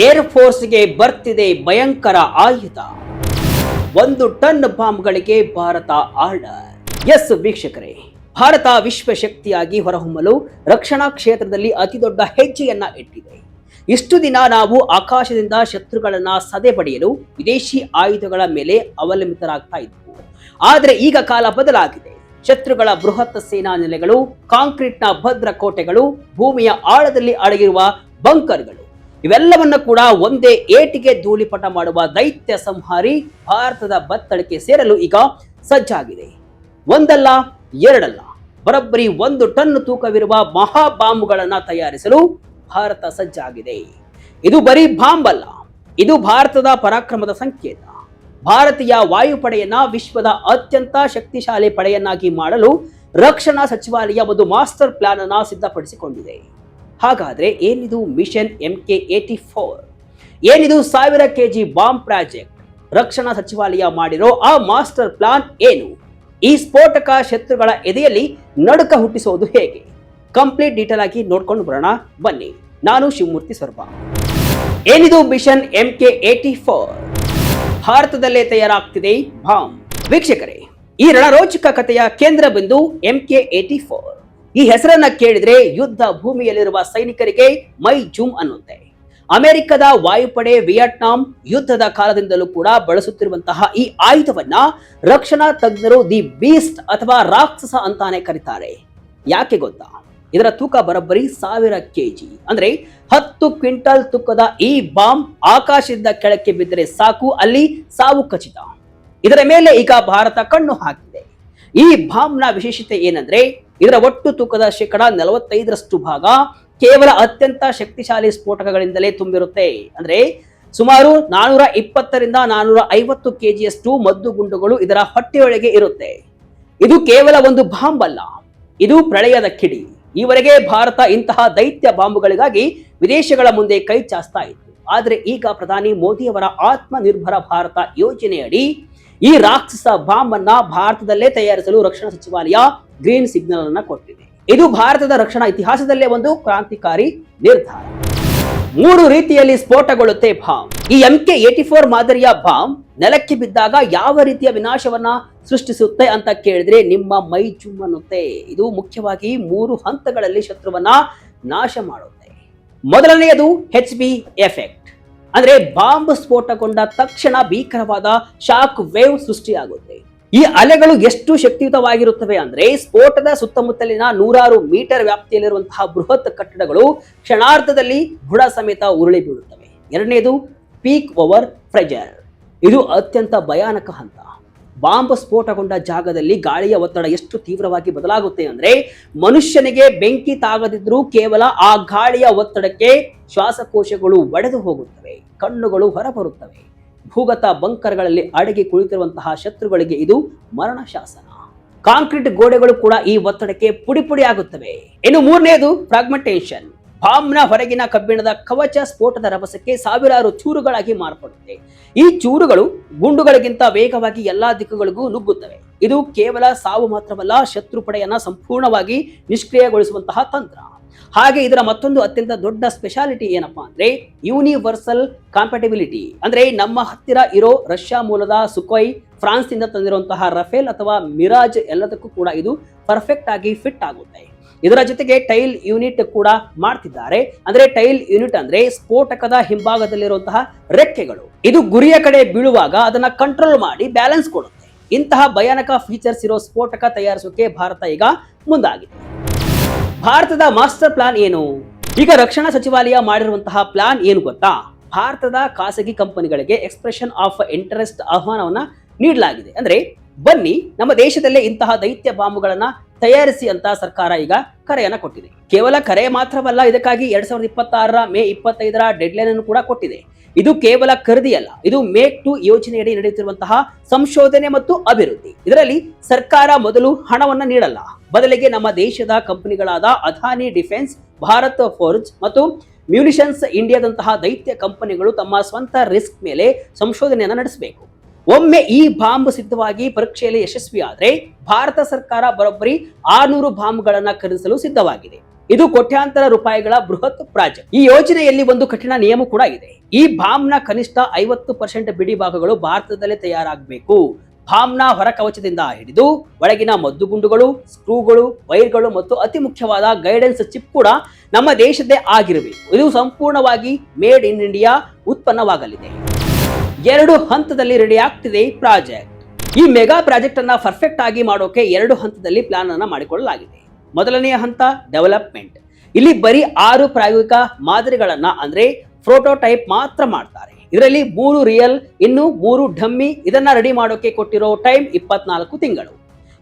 Air ಫೋರ್ಸ್ಗೆ ಬರ್ತಿದೆ ಭಯಂಕರ ಆಯುಧ. 1 ton ಬಾಂಬ್ಗಳಿಗೆ Bharat order. S ವೀಕ್ಷಕರೇ, ಭಾರತ ವಿಶ್ವಶಕ್ತಿಯಾಗಿ ಹೊರಹೊಮ್ಮಲು ರಕ್ಷಣಾ ಕ್ಷೇತ್ರದಲ್ಲಿ ಅತಿದೊಡ್ಡ ಹೆಜ್ಜೆಯನ್ನ ಇಟ್ಟಿದೆ. ಇಷ್ಟು ದಿನ ನಾವು ಆಕಾಶದಿಂದ ಶತ್ರುಗಳನ್ನ ಸದೆ ಬಡಿಯಲು ವಿದೇಶಿ ಆಯುಧಗಳ ಮೇಲೆ ಅವಲಂಬಿತರಾಗ್ತಾ ಇದ್ವು. ಆದರೆ ಈಗ ಕಾಲ ಬದಲಾಗಿದೆ. ಶತ್ರುಗಳ ಬೃಹತ್ ಸೇನಾ ನೆಲೆಗಳು, ಕಾಂಕ್ರೀಟ್ನ ಭದ್ರ ಕೋಟೆಗಳು, ಭೂಮಿಯ ಆಳದಲ್ಲಿ ಅಡಗಿರುವ ಬಂಕರ್ಗಳು ಇವೆಲ್ಲವನ್ನ ಕೂಡ ಒಂದೇ ಏಟಿಗೆ ಧೂಳಿಪಟ ಮಾಡುವ ದೈತ್ಯ ಸಂಹಾರಿ ಭಾರತದ ಬತ್ತಳಿಕೆ ಸೇರಲು ಈಗ ಸಜ್ಜಾಗಿದೆ. ಒಂದಲ್ಲ ಎರಡಲ್ಲ, ಬರೋಬ್ಬರಿ 1 ಟನ್ ತೂಕವಿರುವ ಮಹಾ ಬಾಂಬ್ಗಳನ್ನ ತಯಾರಿಸಲು ಭಾರತ ಸಜ್ಜಾಗಿದೆ. ಇದು ಬರೀ ಬಾಂಬ್ ಅಲ್ಲ, ಇದು ಭಾರತದ ಪರಾಕ್ರಮದ ಸಂಕೇತ. ಭಾರತೀಯ ವಾಯುಪಡೆಯನ್ನ ವಿಶ್ವದ ಅತ್ಯಂತ ಶಕ್ತಿಶಾಲಿ ಪಡೆಯನ್ನಾಗಿ ಮಾಡಲು ರಕ್ಷಣಾ ಸಚಿವಾಲಯ ಒಂದು ಮಾಸ್ಟರ್ ಪ್ಲಾನ್ ಅನ್ನ ಸಿದ್ಧಪಡಿಸಿಕೊಂಡಿದೆ. ಹಾಗಾದ್ರೆ ಏನಿದು ಮಿಷನ್ MK-84? ಏನಿದು 1000 kg ಬಾಂಬ್ ಪ್ರಾಜೆಕ್ಟ್? ರಕ್ಷಣಾ ಸಚಿವಾಲಯ ಮಾಡಿರೋ ಆ ಮಾಸ್ಟರ್ ಪ್ಲಾನ್ ಏನು? ಈ ಸ್ಫೋಟಕ ಶತ್ರುಗಳ ಎದೆಯಲ್ಲಿ ನಡುಕ ಹುಟ್ಟಿಸೋದು ಹೇಗೆ? ಕಂಪ್ಲೀಟ್ ಡೀಟೇಲ್ ಆಗಿ ನೋಡ್ಕೊಂಡು ಬರೋಣ ಬನ್ನಿ. ನಾನು ಶಿವಮೂರ್ತಿ ಸ್ವರ್ಪ. ಏನಿದು ಮಿಷನ್ MK-84? ಭಾರತದಲ್ಲೇ ತಯಾರಾಗ್ತಿದೆ ಬಾಂಬ್. ವೀಕ್ಷಕರೇ, ಈ ರಣರೋಚಕ ಕಥೆಯ ಕೇಂದ್ರ ಬಿಂದು MK-84. ಈ ಹೆಸರನ್ನ ಕೇಳಿದ್ರೆ ಯುದ್ಧ ಭೂಮಿಯಲ್ಲಿರುವ ಸೈನಿಕರಿಗೆ ಮೈ ಜೂಮ್ ಅನ್ನುತ್ತೆ. ಅಮೆರಿಕದ ವಾಯುಪಡೆ ವಿಯೆಟ್ನಾಂ ಯುದ್ಧದ ಕಾಲದಿಂದಲೂ ಕೂಡ ಬಳಸುತ್ತಿರುವಂತಹ ಈ ಆಯುಧವನ್ನ ರಕ್ಷಣಾ ತಜ್ಞರು ದಿ ಬೀಸ್ಟ್ ಅಥವಾ ರಾಕ್ಷಸ ಅಂತಾನೆ ಕರೀತಾರೆ. ಯಾಕೆ ಗೊತ್ತಾ? ಇದರ ತೂಕ ಬರೋಬ್ಬರಿ 1000 kg, ಅಂದ್ರೆ 10 ಕ್ವಿಂಟಲ್ ತೂಕದ ಈ ಬಾಂಬ್ ಆಕಾಶದಿಂದ ಕೆಳಕ್ಕೆ ಬಿದ್ದರೆ ಸಾಕು, ಅಲ್ಲಿ ಸಾವು ಖಚಿತ. ಇದರ ಮೇಲೆ ಈಗ ಭಾರತ ಕಣ್ಣು ಹಾಕಿದೆ. ಈ ಬಾಂಬ್ನ ವಿಶೇಷತೆ ಏನಂದ್ರೆ, ಇದರ ಒಟ್ಟು ತೂಕದ 45% ಭಾಗ ಕೇವಲ ಅತ್ಯಂತ ಶಕ್ತಿಶಾಲಿ ಸ್ಫೋಟಕಗಳಿಂದಲೇ ತುಂಬಿರುತ್ತೆ. ಅಂದ್ರೆ ಸುಮಾರು 420 ರಿಂದ 450 kgಯಷ್ಟು ಮದ್ದು ಗುಂಡುಗಳು ಇದರ ಹೊಟ್ಟೆಯೊಳಗೆ ಇರುತ್ತೆ. ಇದು ಕೇವಲ ಒಂದು ಬಾಂಬ್ ಅಲ್ಲ, ಇದು ಪ್ರಳಯದ ಕಿಡಿ. ಈವರೆಗೆ ಭಾರತ ಇಂತಹ ದೈತ್ಯ ಬಾಂಬುಗಳಿಗಾಗಿ ವಿದೇಶಗಳ ಮುಂದೆ ಕೈ ಚಾಸ್ತಾ ಇತ್ತು. ಆದರೆ ಈಗ ಪ್ರಧಾನಿ ಮೋದಿಯವರ ಆತ್ಮನಿರ್ಭರ ಭಾರತ ಯೋಜನೆಯಡಿ ಈ ರಾಕ್ಷಸ ಬಾಂಬ್ ಅನ್ನ ಭಾರತದಲ್ಲೇ ತಯಾರಿಸಲು ರಕ್ಷಣಾ ಸಚಿವಾಲಯ ಗ್ರೀನ್ ಸಿಗ್ನಲ್ ಅನ್ನ ಕೊಟ್ಟಿದೆ. ಇದು ಭಾರತದ ರಕ್ಷಣಾ ಇತಿಹಾಸದಲ್ಲೇ ಒಂದು ಕ್ರಾಂತಿಕಾರಿ ನಿರ್ಧಾರ. 3 ರೀತಿಯಲ್ಲಿ ಸ್ಫೋಟಗೊಳ್ಳುತ್ತೆ ಬಾಂಬ್. ಈ MK-84 ಮಾದರಿಯ ಬಾಂಬ್ ನೆಲಕ್ಕೆ ಬಿದ್ದಾಗ ಯಾವ ರೀತಿಯ ವಿನಾಶವನ್ನ ಸೃಷ್ಟಿಸುತ್ತೆ ಅಂತ ಕೇಳಿದ್ರೆ ನಿಮ್ಮ ಮೈ ಜುಮ್ ಅನ್ನುತ್ತೆ. ಇದು ಮುಖ್ಯವಾಗಿ 3 ಹಂತಗಳಲ್ಲಿ ಶತ್ರುವನ್ನ ನಾಶ ಮಾಡುತ್ತೆ. ಮೊದಲನೆಯದು HB ಎಫೆಕ್ಟ್, ಅಂದ್ರೆ ಬಾಂಬ್ ಸ್ಫೋಟಗೊಂಡ ತಕ್ಷಣ ಭೀಕರವಾದ ಶಾಕ್ ವೇವ್ ಸೃಷ್ಟಿಯಾಗುತ್ತೆ. ಈ ಅಲೆಗಳು ಎಷ್ಟು ಶಕ್ತಿಯುತವಾಗಿರುತ್ತವೆ ಅಂದ್ರೆ ಸ್ಫೋಟದ ಸುತ್ತಮುತ್ತಲಿನ 100 ಮೀಟರ್ ವ್ಯಾಪ್ತಿಯಲ್ಲಿರುವಂತಹ ಬೃಹತ್ ಕಟ್ಟಡಗಳು ಕ್ಷಣಾರ್ಧದಲ್ಲಿ ಬುಡ ಸಮೇತ ಉರುಳಿ ಬೀಳುತ್ತವೆ. ಎರಡನೇದು ಪೀಕ್ ಓವರ್ ಪ್ರೆಷರ್. ಇದು ಅತ್ಯಂತ ಭಯಾನಕ ಹಂತ. ಬಾಂಬ್ ಸ್ಫೋಟಗೊಂಡ ಜಾಗದಲ್ಲಿ ಗಾಳಿಯ ಒತ್ತಡ ಎಷ್ಟು ತೀವ್ರವಾಗಿ ಬದಲಾಗುತ್ತೆ ಅಂದ್ರೆ ಮನುಷ್ಯನಿಗೆ ಬೆಂಕಿ ತಾಗದಿದ್ರೂ ಕೇವಲ ಆ ಗಾಳಿಯ ಒತ್ತಡಕ್ಕೆ ಶ್ವಾಸಕೋಶಗಳು ಒಡೆದು ಹೋಗುತ್ತವೆ, ಕಣ್ಣುಗಳು ಹೊರಬರುತ್ತವೆ. ಭೂಗತ ಬಂಕರ್ಗಳಲ್ಲಿ ಅಡಗಿ ಕುಳಿತಿರುವಂತಹ ಶತ್ರುಗಳಿಗೆ ಇದು ಮರಣ ಶಾಸನ. ಕಾಂಕ್ರೀಟ್ ಗೋಡೆಗಳು ಕೂಡ ಈ ಒತ್ತಡಕ್ಕೆ ಪುಡಿ ಪುಡಿ ಆಗುತ್ತವೆ. ಇನ್ನು ಮೂರನೆಯದು ಫ್ರಾಗ್ಮೆಂಟೇಷನ್. ಬಾಂಬ್ನ ಹೊರಗಿನ ಕಬ್ಬಿಣದ ಕವಚ ಸ್ಫೋಟದ ರಭಸಕ್ಕೆ ಸಾವಿರಾರು ಚೂರುಗಳಾಗಿ ಮಾರ್ಪಡುತ್ತೆ. ಈ ಚೂರುಗಳು ಗುಂಡುಗಳಿಗಿಂತ ವೇಗವಾಗಿ ಎಲ್ಲಾ ದಿಕ್ಕುಗಳಿಗೂ ನುಗ್ಗುತ್ತವೆ. ಇದು ಕೇವಲ ಸಾವು ಮಾತ್ರವಲ್ಲ, ಶತ್ರು ಪಡೆಯನ್ನ ಸಂಪೂರ್ಣವಾಗಿ ನಿಷ್ಕ್ರಿಯಗೊಳಿಸುವಂತಹ ತಂತ್ರ. ಹಾಗೆ ಇದರ ಮತ್ತೊಂದು ಅತ್ಯಂತ ದೊಡ್ಡ ಸ್ಪೆಷಾಲಿಟಿ ಏನಪ್ಪಾ ಅಂದ್ರೆ ಯೂನಿವರ್ಸಲ್ ಕಾಂಪ್ಯಾಟಿಬಿಲಿಟಿ. ಅಂದ್ರೆ ನಮ್ಮ ಹತ್ತಿರ ಇರೋ ರಷ್ಯಾ ಮೂಲದ ಸುಖೋಯ್, ಫ್ರಾನ್ಸ್ ಇಂದ ತಂದಿರುವಂತಹ ರಫೇಲ್ ಅಥವಾ ಮಿರಾಜ್ ಎಲ್ಲದಕ್ಕೂ ಕೂಡ ಇದು ಪರ್ಫೆಕ್ಟ್ ಆಗಿ ಫಿಟ್ ಆಗುತ್ತೆ. ಇದರ ಜೊತೆಗೆ ಟೈಲ್ ಯೂನಿಟ್ ಕೂಡ ಮಾಡ್ತಿದ್ದಾರೆ. ಅಂದ್ರೆ ಟೈಲ್ ಯೂನಿಟ್ ಅಂದ್ರೆ ಸ್ಫೋಟಕದ ಹಿಂಭಾಗದಲ್ಲಿರುವಂತಹ ರೆಕ್ಕೆಗಳು. ಇದು ಗುರಿಯ ಕಡೆ ಬೀಳುವಾಗ ಅದನ್ನ ಕಂಟ್ರೋಲ್ ಮಾಡಿ ಬ್ಯಾಲೆನ್ಸ್ ಕೊಡುತ್ತೆ. ಇಂತಹ ಭಯಾನಕ ಫೀಚರ್ಸ್ ಇರೋ ಸ್ಫೋಟಕ ತಯಾರಿಸೋಕೆ ಭಾರತ ಈಗ ಮುಂದಾಗಿದೆ. ಭಾರತದ ಮಾಸ್ಟರ್ ಪ್ಲಾನ್ ಏನು? ಈಗ ರಕ್ಷಣಾ ಸಚಿವಾಲಯ ಮಾಡಿರುವಂತಹ ಪ್ಲಾನ್ ಏನು ಗೊತ್ತಾ? ಭಾರತದ ಖಾಸಗಿ ಕಂಪನಿಗಳಿಗೆ ಎಕ್ಸ್ಪ್ರೆಷನ್ ಆಫ್ ಇಂಟರೆಸ್ಟ್ ಆಹ್ವಾನವನ್ನ ನೀಡಲಾಗಿದೆ. ಅಂದ್ರೆ ಬನ್ನಿ ನಮ್ಮ ದೇಶದಲ್ಲೇ ಇಂತಹ ದೈತ್ಯ ಬಾಂಬುಗಳನ್ನ ತಯಾರಿಸಿ ಅಂತ ಸರ್ಕಾರ ಈಗ ಕರೆಯನ್ನ ಕೊಟ್ಟಿದೆ. ಕೇವಲ ಕರೆ ಮಾತ್ರವಲ್ಲ, ಇದಕ್ಕಾಗಿ 2026 ಮೇ 25ರ ಡೆಡ್ಲೈನ್ ಅನ್ನು ಕೂಡ ಕೊಟ್ಟಿದೆ. ಇದು ಕೇವಲ ಖರೀದಿ ಅಲ್ಲ, ಇದು ಮೇಕ್ ಟು ಯೋಜನೆಯಡಿ ನಡೆಯುತ್ತಿರುವಂತಹ ಸಂಶೋಧನೆ ಮತ್ತು ಅಭಿವೃದ್ಧಿ. ಇದರಲ್ಲಿ ಸರ್ಕಾರ ಮೊದಲು ಹಣವನ್ನ ನೀಡಲ್ಲ, ಬದಲಿಗೆ ನಮ್ಮ ದೇಶದ ಕಂಪನಿಗಳಾದ ಅದಾನಿ ಡಿಫೆನ್ಸ್, ಭಾರತ್ ಫೋರ್ಜ್ ಮತ್ತು ಮ್ಯೂನಿಷನ್ಸ್ ಇಂಡಿಯಾದಂತಹ ದೈತ್ಯ ಕಂಪನಿಗಳು ತಮ್ಮ ಸ್ವಂತ ರಿಸ್ಕ್ ಮೇಲೆ ಸಂಶೋಧನೆಯನ್ನ ನಡೆಸಬೇಕು. ಒಮ್ಮೆ ಈ ಬಾಂಬ್ ಸಿದ್ಧವಾಗಿ ಪರೀಕ್ಷೆಯಲ್ಲಿ ಯಶಸ್ವಿ ಆದರೆ ಭಾರತ ಸರ್ಕಾರ ಬರೋಬ್ಬರಿ 600 ಬಾಂಬ್ಗಳನ್ನ ಖರೀದಿಸಲು ಸಿದ್ಧವಾಗಿದೆ. ಇದು ಕೋಟ್ಯಾಂತರ ರೂಪಾಯಿಗಳ ಬೃಹತ್ ಪ್ರಾಜೆಕ್ಟ್. ಈ ಯೋಜನೆಯಲ್ಲಿ ಒಂದು ಕಠಿಣ ನಿಯಮ ಕೂಡ ಇದೆ. ಈ ಬಾಂಬ್ನ ಕನಿಷ್ಠ 50% ಬಿಡಿ ಭಾಗಗಳು ಭಾರತದಲ್ಲೇ ತಯಾರಾಗಬೇಕು. ಬಾಂಬ್ನ ಹೊರ ಕವಚದಿಂದ ಹಿಡಿದು ಒಳಗಿನ ಮದ್ದುಗುಂಡುಗಳು, ಸ್ಕ್ರೂಗಳು, ವೈರ್ಗಳು ಮತ್ತು ಅತಿ ಮುಖ್ಯವಾದ ಗೈಡೆನ್ಸ್ ಚಿಪ್ ಕೂಡ ನಮ್ಮ ದೇಶದ್ದೇ ಆಗಿರಬೇಕು. ಇದು ಸಂಪೂರ್ಣವಾಗಿ ಮೇಡ್ ಇನ್ ಇಂಡಿಯಾ ಉತ್ಪನ್ನವಾಗಲಿದೆ. 2 ಹಂತದಲ್ಲಿ ರೆಡಿ ಆಗ್ತಿದೆ ಈ ಪ್ರಾಜೆಕ್ಟ್. ಈ ಮೆಗಾ ಪ್ರಾಜೆಕ್ಟ್ ಅನ್ನ ಪರ್ಫೆಕ್ಟ್ ಆಗಿ ಮಾಡೋಕೆ 2 ಹಂತದಲ್ಲಿ ಪ್ಲಾನ್ ಅನ್ನ ಮಾಡಿಕೊಳ್ಳಲಾಗಿದೆ. ಮೊದಲನೆಯ ಹಂತ ಡೆವಲಪ್ಮೆಂಟ್. ಇಲ್ಲಿ ಬರೀ 6 ಪ್ರಾಯೋಗಿಕ ಮಾದರಿಗಳನ್ನ ಅಂದ್ರೆ ಪ್ರೋಟೋಟೈಪ್ ಮಾತ್ರ ಮಾಡ್ತಾರೆ. ಇದರಲ್ಲಿ 3 ರಿಯಲ್, ಇನ್ನು 3 ಡಮ್ಮಿ. ಇದನ್ನ ರೆಡಿ ಮಾಡೋಕೆ ಕೊಟ್ಟಿರೋ ಟೈಮ್ 24 ತಿಂಗಳು.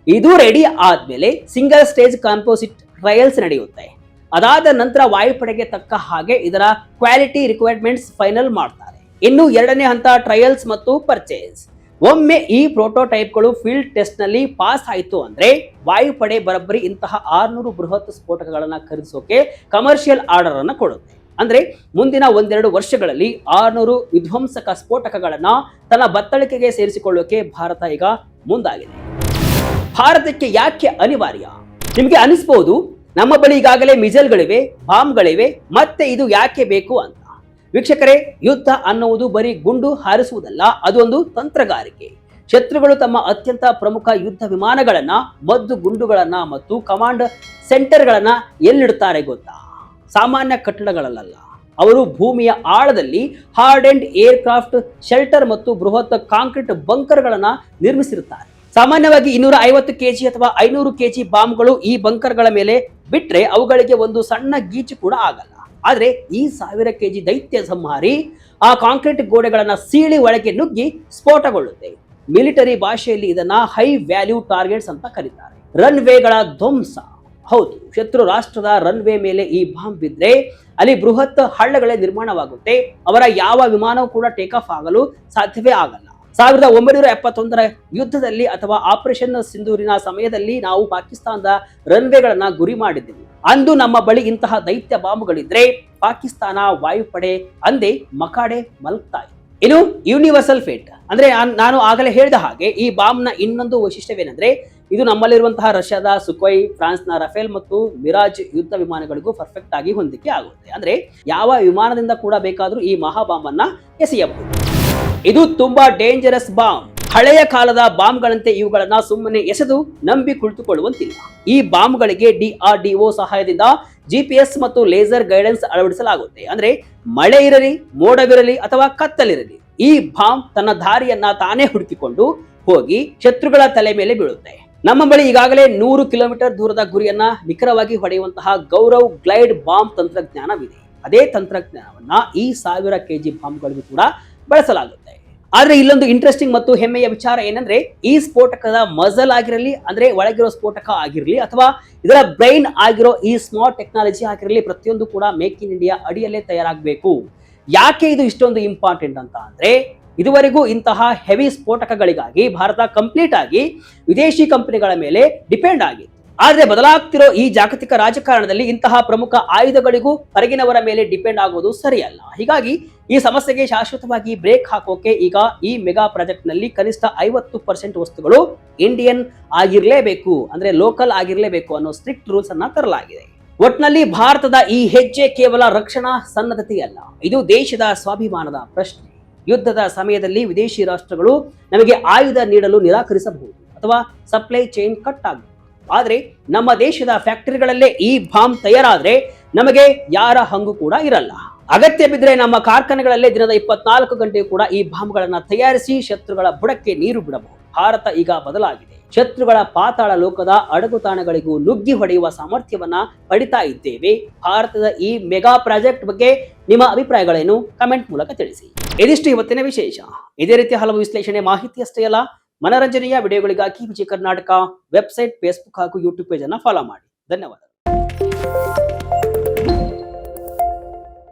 ಇದು ರೆಡಿ ಆದ್ಮೇಲೆ ಸಿಂಗಲ್ ಸ್ಟೇಜ್ ಕಾಂಪೋಸಿಟ್ ಟ್ರಯಲ್ಸ್ ನಡೆಯುತ್ತೆ. ಅದಾದ ನಂತರ ವಾಯುಪಡೆಗೆ ತಕ್ಕ ಹಾಗೆ ಇದರ ಕ್ವಾಲಿಟಿ ರಿಕ್ವೈರ್ಮೆಂಟ್ಸ್ ಫೈನಲ್ ಮಾಡ್ತಾರೆ. ಇನ್ನು 2ನೇ ಹಂತ ಟ್ರಯಲ್ಸ್ ಮತ್ತು ಪರ್ಚೇಸ್. ಒಮ್ಮೆ ಈ ಪ್ರೋಟೋಟೈಪ್ಗಳು ಫೀಲ್ಡ್ ಟೆಸ್ಟ್ ನಲ್ಲಿ ಪಾಸ್ ಆಯಿತು ಅಂದ್ರೆ ವಾಯುಪಡೆ ಬರೋಬ್ಬರಿ ಇಂತಹ 600 ಬೃಹತ್ ಸ್ಫೋಟಕಗಳನ್ನ ಖರೀದಿಸೋಕೆ ಕಮರ್ಷಿಯಲ್ ಆರ್ಡರ್ ಅನ್ನ ಕೊಡುತ್ತೆ. ಅಂದ್ರೆ ಮುಂದಿನ 1-2 ವರ್ಷಗಳಲ್ಲಿ 600 ವಿಧ್ವಂಸಕ ಸ್ಫೋಟಕಗಳನ್ನ ತನ್ನ ಬತ್ತಳಿಕೆಗೆ ಸೇರಿಸಿಕೊಳ್ಳೋಕೆ ಭಾರತ ಈಗ ಮುಂದಾಗಿದೆ. ಭಾರತಕ್ಕೆ ಯಾಕೆ ಅನಿವಾರ್ಯ? ನಿಮಗೆ ಅನಿಸಬಹುದು ನಮ್ಮ ಬಳಿ ಈಗಾಗಲೇ ಮಿಸೈಲ್ಗಳಿವೆ, ಬಾಂಬ್ಗಳಿವೆ, ಮತ್ತೆ ಇದು ಯಾಕೆ ಬೇಕು ಅಂತ. ವೀಕ್ಷಕರೇ, ಯುದ್ಧ ಅನ್ನುವುದು ಬರೀ ಗುಂಡು ಹಾರಿಸುವುದಲ್ಲ, ಅದು ಒಂದು ತಂತ್ರಗಾರಿಕೆ. ಶತ್ರುಗಳು ತಮ್ಮ ಅತ್ಯಂತ ಪ್ರಮುಖ ಯುದ್ಧ ವಿಮಾನಗಳನ್ನ, ಮದ್ದು ಗುಂಡುಗಳನ್ನ ಮತ್ತು ಕಮಾಂಡ್ ಸೆಂಟರ್ಗಳನ್ನ ಎಲ್ಲಿಡುತ್ತಾರೆ ಗೊತ್ತಾ? ಸಾಮಾನ್ಯ ಕಟ್ಟಡಗಳಲ್ಲ. ಅವರು ಭೂಮಿಯ ಆಳದಲ್ಲಿ hard and air craft shelter ಮತ್ತು ಬೃಹತ್ ಕಾಂಕ್ರೀಟ್ ಬಂಕರ್ಗಳನ್ನ ನಿರ್ಮಿಸಿರುತ್ತಾರೆ. ಸಾಮಾನ್ಯವಾಗಿ 250 ಕೆಜಿ ಅಥವಾ 500 ಕೆಜಿ ಬಾಂಬ್ಗಳು ಈ ಬಂಕರ್ಗಳ ಮೇಲೆ ಬಿಟ್ರೆ ಅವುಗಳಿಗೆ ಒಂದು ಸಣ್ಣ ಗೀಚು ಕೂಡ ಆಗಲ್ಲ. ಆದ್ರೆ ಈ 1000 ಕೆಜಿ ದೈತ್ಯ ಸಂಹಾರಿ ಆ ಕಾಂಕ್ರೀಟ್ ಗೋಡೆಗಳನ್ನ ಸೀಳಿ ಒಳಗೆ ನುಗ್ಗಿ ಸ್ಫೋಟಗೊಳ್ಳುತ್ತೆ. ಮಿಲಿಟರಿ ಭಾಷೆಯಲ್ಲಿ ಇದನ್ನ ಹೈ ವ್ಯಾಲ್ಯೂ ಟಾರ್ಗೆಟ್ಸ್ ಅಂತ ಕರೀತಾರೆ. ರನ್ ವೇಗಳ ಧ್ವಂಸ. ಹೌದು, ಶತ್ರು ರಾಷ್ಟ್ರದ ರನ್ ವೇ ಮೇಲೆ ಈ ಬಾಂಬ್ ಬಿದ್ರೆ ಅಲ್ಲಿ ಬೃಹತ್ ಹಳ್ಳಗಳೇ ನಿರ್ಮಾಣವಾಗುತ್ತೆ. ಅವರ ಯಾವ ವಿಮಾನವೂ ಕೂಡ ಟೇಕ್ ಆಫ್ ಆಗಲು ಸಾಧ್ಯವೇ ಆಗಲ್ಲ. 1971ರ ಯುದ್ಧದಲ್ಲಿ ಅಥವಾ ಆಪರೇಷನ್ ಸಿಂಧೂರಿನ ಸಮಯದಲ್ಲಿ ನಾವು ಪಾಕಿಸ್ತಾನದ ರನ್ವೇಗಳನ್ನ ಗುರಿ ಮಾಡಿದ್ದೆವು. ಅಂದು ನಮ್ಮ ಬಳಿ ಇಂತಹ ದೈತ್ಯ ಬಾಂಬ್ಗಳಿದ್ರೆ ಪಾಕಿಸ್ತಾನ ವಾಯುಪಡೆ ಅಂದೇ ಮಕಾಡೆ ಮಲಗ್ತಾ ಇದೆ. ಇನ್ನು ಯೂನಿವರ್ಸಲ್ ಫೇಟ್ ಅಂದ್ರೆ ನಾನು ಆಗಲೇ ಹೇಳಿದ ಹಾಗೆ ಈ ಬಾಂಬ್ನ ಇನ್ನೊಂದು ವೈಶಿಷ್ಟ್ಯವೇನೆಂದ್ರೆ ಇದು ನಮ್ಮಲ್ಲಿರುವಂತಹ ರಷ್ಯಾದ ಸುಖೋಯ್, ಫ್ರಾನ್ಸ್ನ ರಫೇಲ್ ಮತ್ತು ಮಿರಾಜ್ ಯುದ್ಧ ವಿಮಾನಗಳಿಗೂ ಪರ್ಫೆಕ್ಟ್ ಆಗಿ ಹೊಂದಿಕೆ ಆಗುತ್ತೆ. ಅಂದ್ರೆ ಯಾವ ವಿಮಾನದಿಂದ ಕೂಡ ಬೇಕಾದ್ರೂ ಈ ಮಹಾ ಬಾಂಬ್ ಅನ್ನ ಎಸೆಯಬಹುದು. ಇದು ತುಂಬಾ ಡೇಂಜರಸ್ ಬಾಂಬ್. ಹಳೆಯ ಕಾಲದ ಬಾಂಬ್ಗಳಂತೆ ಇವುಗಳನ್ನ ಸುಮ್ಮನೆ ಎಸೆದು ನಂಬಿ ಕುಳಿತುಕೊಳ್ಳುವಂತಿಲ್ಲ. ಈ ಬಾಂಬ್ಗಳಿಗೆ DRDO ಸಹಾಯದಿಂದ GPS ಮತ್ತು ಲೇಸರ್ ಗೈಡೆನ್ಸ್ ಅಳವಡಿಸಲಾಗುತ್ತೆ. ಅಂದ್ರೆ ಮಳೆ ಇರಲಿ, ಮೋಡವಿರಲಿ ಅಥವಾ ಕತ್ತಲಿರಲಿ, ಈ ಬಾಂಬ್ ತನ್ನ ದಾರಿಯನ್ನ ತಾನೇ ಹುಡುಕಿಕೊಂಡು ಹೋಗಿ ಶತ್ರುಗಳ ತಲೆ ಮೇಲೆ ಬೀಳುತ್ತೆ. ನಮ್ಮ ಬಳಿ ಈಗಾಗಲೇ 100 ಕಿಲೋಮೀಟರ್ ದೂರದ ಗುರಿಯನ್ನ ನಿಖರವಾಗಿ ಹೊಡೆಯುವಂತಹ ಗೌರವ್ ಗ್ಲೈಡ್ ಬಾಂಬ್ ತಂತ್ರಜ್ಞಾನವಿದೆ. ಅದೇ ತಂತ್ರಜ್ಞಾನವನ್ನ ಈ 1000 ಕೆಜಿ ಬಾಂಬ್ಗಳಿಗೂ ಕೂಡ ಬಳಸಲಾಗುತ್ತೆ. ಆದ್ರೆ ಇಲ್ಲೊಂದು ಇಂಟ್ರೆಸ್ಟಿಂಗ್ ಮತ್ತು ಹೆಮ್ಮೆಯ ವಿಚಾರ ಏನಂದ್ರೆ ಈ ಸ್ಫೋಟಕದ ಮಜಲ್ ಆಗಿರಲಿ, ಅಂದ್ರೆ ಒಳಗಿರೋ ಸ್ಫೋಟಕ ಆಗಿರಲಿ ಅಥವಾ ಇದರ ಬ್ರೈನ್ ಆಗಿರೋ ಈ ಸ್ಮಾರ್ಟ್ ಟೆಕ್ನಾಲಜಿ ಆಗಿರಲಿ, ಪ್ರತಿಯೊಂದು ಕೂಡ ಮೇಕ್ ಇನ್ ಇಂಡಿಯಾ ಅಡಿಯಲ್ಲೇ ತಯಾರಾಗಬೇಕು. ಯಾಕೆ ಇದು ಇಷ್ಟೊಂದು ಇಂಪಾರ್ಟೆಂಟ್ ಅಂತ ಅಂದ್ರೆ ಇದುವರೆಗೂ ಇಂತಹ ಹೆವಿ ಸ್ಫೋಟಕಗಳಿಗಾಗಿ ಭಾರತ ಕಂಪ್ಲೀಟ್ ಆಗಿ ವಿದೇಶಿ ಕಂಪನಿಗಳ ಮೇಲೆ ಡಿಪೆಂಡ್ ಆಗಿದೆ. ಆದ್ರೆ ಬದಲಾಗ್ತಿರೋ ಈ ಜಾಗತಿಕ ರಾಜಕಾರಣದಲ್ಲಿ ಇಂತಹ ಪ್ರಮುಖ ಆಯುಧಗಳಿಗೂ ಹೊರಗಿನವರ ಮೇಲೆ ಡಿಪೆಂಡ್ ಆಗೋದು ಸರಿಯಲ್ಲ. ಹೀಗಾಗಿ ಈ ಸಮಸ್ಯೆಗೆ ಶಾಶ್ವತವಾಗಿ ಬ್ರೇಕ್ ಹಾಕೋಕೆ ಈಗ ಈ ಮೆಗಾ ಪ್ರಾಜೆಕ್ಟ್ ನಲ್ಲಿ ಕನಿಷ್ಠ 50% ವಸ್ತುಗಳು ಇಂಡಿಯನ್ ಆಗಿರ್ಲೇಬೇಕು, ಅಂದ್ರೆ ಲೋಕಲ್ ಆಗಿರ್ಲೇಬೇಕು ಅನ್ನೋ ಸ್ಟ್ರಿಕ್ಟ್ ರೂಲ್ಸ್ ಅನ್ನ ತರಲಾಗಿದೆ. ಒಟ್ನಲ್ಲಿ ಭಾರತದ ಈ ಹೆಜ್ಜೆ ಕೇವಲ ರಕ್ಷಣಾ ಸನ್ನದ್ಧತೆಯಲ್ಲ, ಇದು ದೇಶದ ಸ್ವಾಭಿಮಾನದ ಪ್ರಶ್ನೆ. ಯುದ್ಧದ ಸಮಯದಲ್ಲಿ ವಿದೇಶಿ ರಾಷ್ಟ್ರಗಳು ನಮಗೆ ಆಯುಧ ನೀಡಲು ನಿರಾಕರಿಸಬಹುದು ಅಥವಾ ಸಪ್ಲೈ ಚೈನ್ ಕಟ್ ಆಗಬಹುದು. ಆದ್ರೆ ನಮ್ಮ ದೇಶದ ಫ್ಯಾಕ್ಟರಿಗಳಲ್ಲೇ ಈ ಬಾಂಬ್ ತಯಾರಾದ್ರೆ ನಮಗೆ ಯಾರ ಹಂಗು ಕೂಡ ಇರಲ್ಲ. ಅಗತ್ಯ ಬಿದ್ದರೆ ನಮ್ಮ ಕಾರ್ಖಾನೆಗಳಲ್ಲೇ ದಿನದ 24 ಗಂಟೆ ಕೂಡ ಈ ಬಾಂಬ್ಗಳನ್ನ ತಯಾರಿಸಿ ಶತ್ರುಗಳ ಬುಡಕ್ಕೆ ನೀರು ಬಿಡಬಹುದು. ಭಾರತ ಈಗ ಬದಲಾಗಿದೆ. ಶತ್ರುಗಳ ಪಾತಾಳ ಲೋಕದ ಅಡಗುತಾಣಗಳಿಗೂ ನುಗ್ಗಿ ಹೊಡೆಯುವ ಸಾಮರ್ಥ್ಯವನ್ನ ಪಡಿತಾ ಇದ್ದೇವೆ. ಭಾರತದ ಈ ಮೆಗಾ ಪ್ರಾಜೆಕ್ಟ್ ಬಗ್ಗೆ ನಿಮ್ಮ ಅಭಿಪ್ರಾಯಗಳೇನು? ಕಮೆಂಟ್ ಮೂಲಕ ತಿಳಿಸಿ. ಇದಿಷ್ಟು ಇವತ್ತಿನ ವಿಶೇಷ. ಇದೇ ರೀತಿ ಹಲವು ವಿಶ್ಲೇಷಣೆ ಮಾಹಿತಿ ಅಷ್ಟೇ ಅಲ್ಲ, ಮನರಂಜನೆಯ ವಿಡಿಯೋಗಳಿಗಾಗಿ ವಿಜಯ ಕರ್ನಾಟಕ ವೆಬ್ಸೈಟ್, ಫೇಸ್ಬುಕ್ ಹಾಗೂ ಯೂಟ್ಯೂಬ್ ಪೇಜ್ ಅನ್ನು ಫಾಲೋ ಮಾಡಿ. ಧನ್ಯವಾದಗಳು.